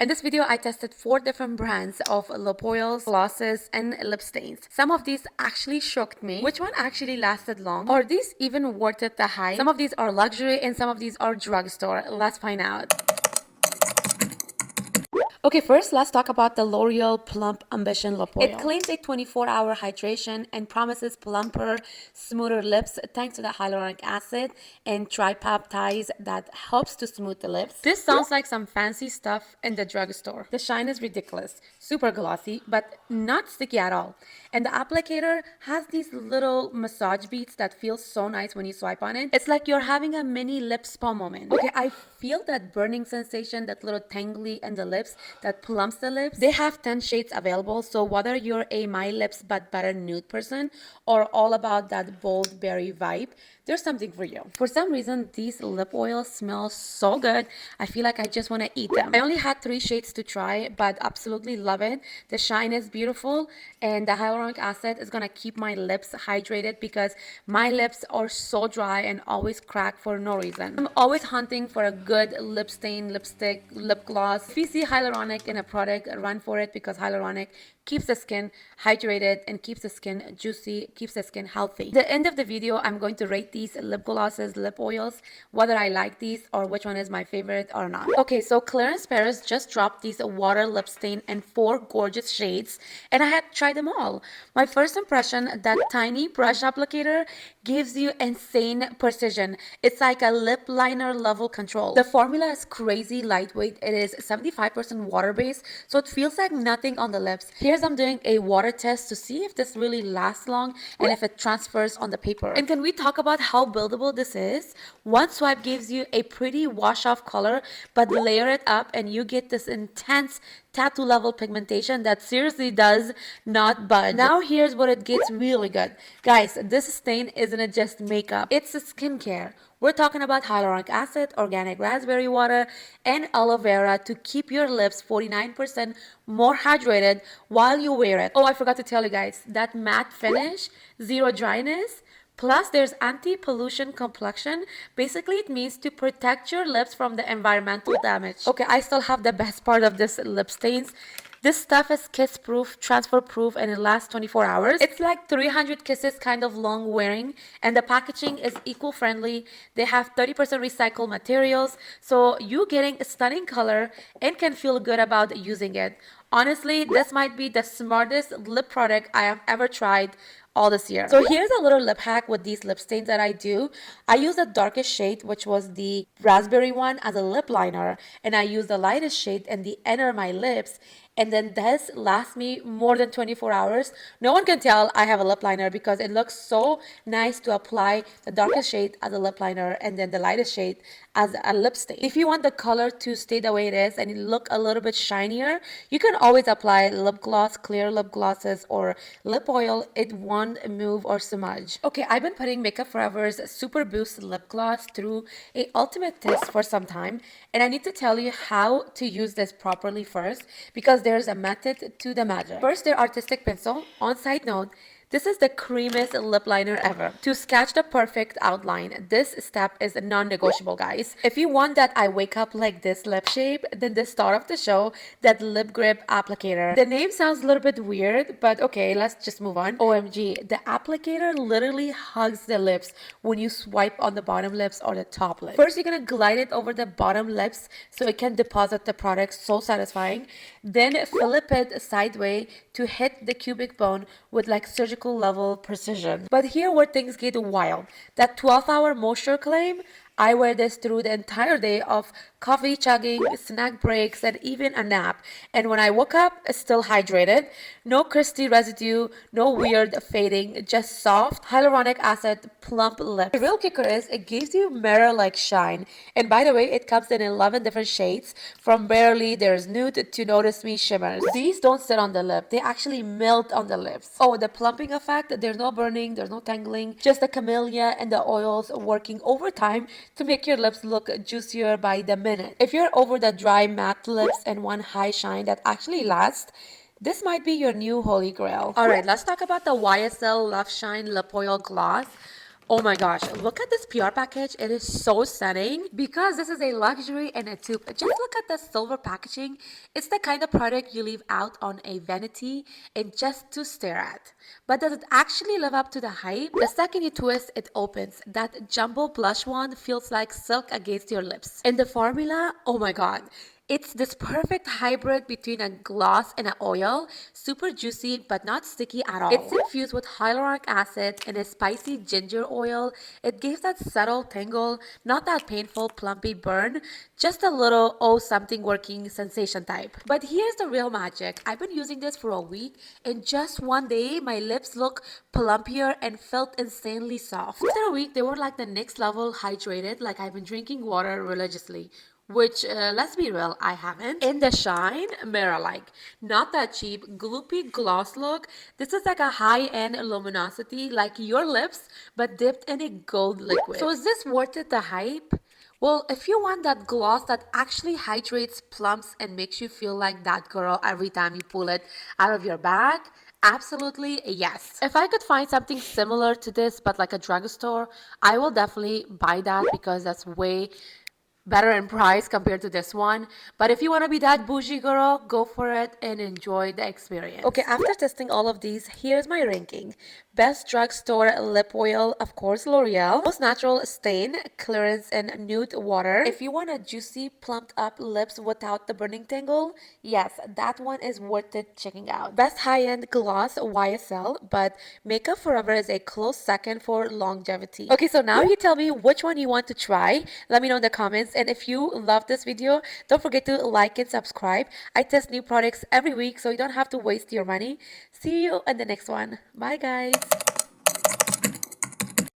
In this video, I tested 4 different brands of lip oils, glosses, and lip stains. Some of these actually shocked me. Which one actually lasted long? Are these even worth it the hype? Some of these are luxury and some of these are drugstore. Let's find out. Okay, first let's talk about the L'Oreal Plump Ambition Lip Oil. It claims a 24-hour hydration and promises plumper, smoother lips thanks to the hyaluronic acid and tripeptides that helps to smooth the lips. This sounds like some fancy stuff in the drugstore. The shine is ridiculous, super glossy, but not sticky at all. And the applicator has these little massage beads that feel so nice when you swipe on it. It's like you're having a mini lip spa moment. Okay, I feel that burning sensation, that little tangly in the lips that plumps the lips. They have 10 shades available, so whether you're a my lips but better nude person or all about that bold berry vibe, there's something for you. For some reason, these lip oils smell so good. I feel like I just want to eat them. I only had 3 shades to try, but absolutely love it. The shine is beautiful, and the hyaluronic acid is gonna keep my lips hydrated because my lips are so dry and always crack for no reason. I'm always hunting for a good lip stain, lipstick, lip gloss. If you see hyaluronic in a product, run for it because hyaluronic keeps the skin hydrated and keeps the skin juicy, keeps the skin healthy. At the end of the video, I'm going to rate these lip glosses, lip oils, whether I like these or which one is my favorite or not. Okay, so Clarins Paris just dropped these water lip stain in 4 gorgeous shades, and I had tried them all. My first impression, that tiny brush applicator gives you insane precision. It's like a lip liner level control. The formula is crazy lightweight. It is 75% water based, so it feels like nothing on the lips. Here's I'm doing a water test to see if this really lasts long and if it transfers on the paper. And can we talk about how buildable this is? One swipe gives you a pretty wash off color, but layer it up and you get this intense tattoo level pigmentation that seriously does not budge. Now here's what it gets really good. Guys, this stain isn't just makeup, it's a skincare. We're talking about hyaluronic acid, organic raspberry water, and aloe vera to keep your lips 49% more hydrated while you wear it. Oh, I forgot to tell you guys, that matte finish, zero dryness, plus there's anti-pollution complexion. Basically, it means to protect your lips from the environmental damage. Okay, I still have the best part of this lip stains. This stuff is kiss proof, transfer proof, and it lasts 24 hours. It's like 300 kisses kind of long wearing, and the packaging is eco-friendly. They have 30% recycled materials, so you getting a stunning color and can feel good about using it. Honestly, this might be the smartest lip product I have ever tried all this year. So here's a little lip hack with these lip stains that I do. I use the darkest shade, which was the raspberry one, as a lip liner, and I use the lightest shade in the inner of my lips, and then this lasts me more than 24 hours. No one can tell I have a lip liner because it looks so nice to apply the darkest shade as a lip liner and then the lightest shade as a lip stain. If you want the color to stay the way it is and it look a little bit shinier, you can always apply lip gloss, clear lip glosses, or lip oil. It won't move or smudge. Okay, I've been putting Makeup Forever's Super Boost lip gloss through a ultimate test for some time, and I need to tell you how to use this properly first because there's a method to the magic. First, their artistic pencil. On side note, this is the creamiest lip liner ever. To sketch the perfect outline, this step is non-negotiable, guys. If you want that I wake up like this lip shape, then the star of the show, that lip grip applicator. The name sounds a little bit weird, but okay, let's just move on. OMG, the applicator literally hugs the lips when you swipe on the bottom lips or the top lip. First, you're gonna glide it over the bottom lips so it can deposit the product, so satisfying. Then flip it sideways to hit the cubic bone with like surgical level precision. But here where things get wild. That 12-hour moisture claim, I wear this through the entire day of coffee chugging, snack breaks, and even a nap. And when I woke up, still hydrated. No crusty residue, no weird fading, just soft hyaluronic acid plump lips. The real kicker is it gives you mirror-like shine. And by the way, it comes in 11 different shades, from barely there's nude to notice me shimmers. These don't sit on the lip, they actually melt on the lips. Oh, the plumping effect, there's no burning, there's no tangling, just the camellia and the oils working overtime to make your lips look juicier by the minute. If you're over the dry matte lips and want high shine that actually lasts, this might be your new holy grail. Alright, let's talk about the YSL Love Shine Lip Oil Gloss. Oh my gosh, look at this PR package. It is so stunning because this is a luxury in a tube. Just look at the silver packaging. It's the kind of product you leave out on a vanity and just to stare at. But does it actually live up to the hype? The second you twist, it opens. That jumbo blush wand feels like silk against your lips. And the formula, oh my god. It's this perfect hybrid between a gloss and an oil, super juicy but not sticky at all. It's infused with hyaluronic acid and a spicy ginger oil. It gives that subtle tingle, not that painful plumpy burn, just a little oh something working sensation type. But here's the real magic. I've been using this for a week and just one day my lips look plumpier and felt insanely soft. After a week they were like the next level hydrated, like I've been drinking water religiously. Which, let's be real, I haven't. In the shine, mirror-like. Not that cheap, gloopy gloss look. This is like a high-end luminosity, like your lips, but dipped in a gold liquid. So is this worth it, the hype? Well, if you want that gloss that actually hydrates, plumps, and makes you feel like that girl every time you pull it out of your bag, absolutely yes. If I could find something similar to this, but like a drugstore, I will definitely buy that because that's way better in price compared to this one. But if you want to be that bougie girl, go for it and enjoy the experience. Okay, after testing all of these, here's my ranking. Best drugstore lip oil, of course, L'Oreal. Most natural stain, Clarins and nude water. If you want a juicy, plumped up lips without the burning tingle, yes, that one is worth it checking out. Best high-end gloss, YSL, but Makeup Forever is a close second for longevity. Okay, so now you tell me which one you want to try. Let me know in the comments. And if you love this video, don't forget to like and subscribe. I test new products every week, so you don't have to waste your money. See you in the next one. Bye, guys.